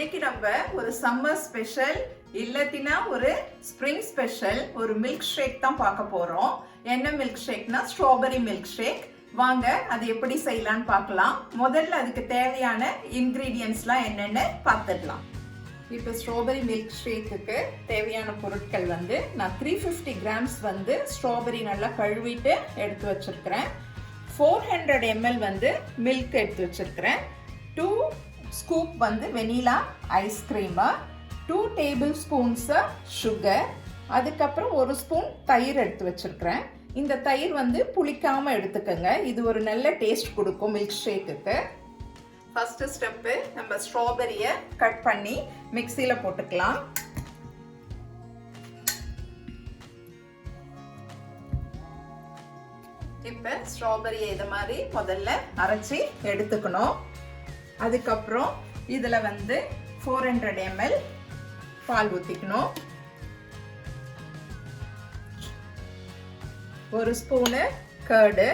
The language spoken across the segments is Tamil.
இன்னைக்கு நம்ம ஒரு சம்மர் ஸ்பெஷல் இல்லட்டினா ஒரு ஸ்ப்ரிங் ஸ்பெஷல் ஒரு மில்க் ஷேக் தான் பார்க்க போறோம். என்ன மில்க் ஷேக்னா ஸ்ட்ராபெரி மில்க் ஷேக். வாங்க அது எப்படி செய்யலாம்னு பார்க்கலாம். முதல்ல அதுக்கு தேவையான இன்கிரீடியன்ட்ஸ்லாம் என்னென்னு பார்த்துடலாம். இப்போ ஸ்ட்ராபெரி மில்க் ஷேக்குக்கு தேவையான பொருட்கள் வந்து நான் 350 கிராம்ஸ் வந்து ஸ்ட்ராபெரி நல்லா கழுவிட்டு எடுத்து வச்சிருக்கிறேன். 400 ml வந்து மில்க் எடுத்து வச்சிருக்கிறேன். 2 ஸ்கூப் வந்து vanilla ice cream, 2 tablespoons sugar, அதுக்கப்புறம் 1 ஸ்பூன் தயிர் எடுத்து வச்சிருக்கிறேன். இந்த தயிர் வந்து புளிக்காம எடுத்துக்கோங்க, இது ஒரு நல்ல டேஸ்ட் கொடுக்கும் மில்க் ஷேக்குக்கு. ஃபர்ஸ்ட் ஸ்டெப்பு நம்ம ஸ்ட்ராபெரியை கட் பண்ணி மிக்சியில் போட்டுக்கலாம். இப்போ ஸ்ட்ராபெரியை இது மாதிரி முதல்ல அரைச்சி எடுத்துக்கணும். அதுக்கப்புறம் இதில் வந்து 400 ml பால் ஊற்றிக்கணும். 1 ஸ்பூனு கர்டு,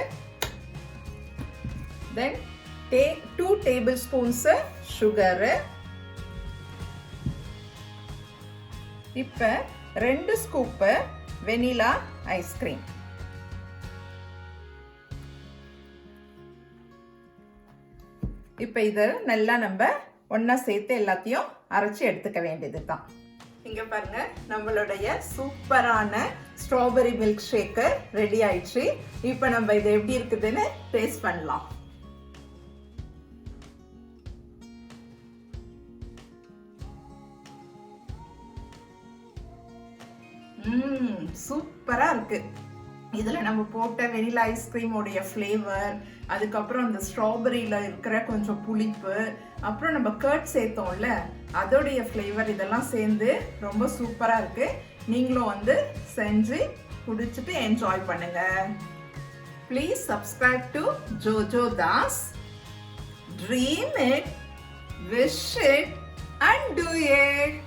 தென் 2 டேபிள் ஸ்பூன்ஸ் சுகரு, இப்போ 2 ஸ்கூப்பு வெனிலா ஐஸ்கிரீம். இப்போ இதை நல்லா நம்ம ஒன்றா சேர்த்து எல்லாத்தையும் அரைச்சி எடுத்துக்க வேண்டியது தான். இங்கே பாருங்க, நம்மளுடைய சூப்பரான ஸ்ட்ராபெரி மில்க் ஷேக்கு ரெடி ஆயிடுச்சு. இப்போ நம்ம இது எப்படி இருக்குதுன்னு டேஸ்ட் பண்ணலாம். சூப்பரா இருக்கு. இதுல நம்ம போட்ட வெனிலா ஐஸ்கிரீமோடைய ஃப்ளேவர், அதுக்கப்புறம் அந்த ஸ்ட்ராபெரியில இருக்கிற கொஞ்சம் புளிப்பு, அப்புறம் நம்ம கர்ட் சேர்த்தோம்ல அதோடைய ஃப்ளேவர், இதெல்லாம் சேர்ந்து ரொம்ப சூப்பரா இருக்கு. நீங்களும் வந்து செஞ்சு குடிச்சிட்டு என்ஜாய் பண்ணுங்க. Please subscribe to Jojo Das. Dream it, wish it and do it.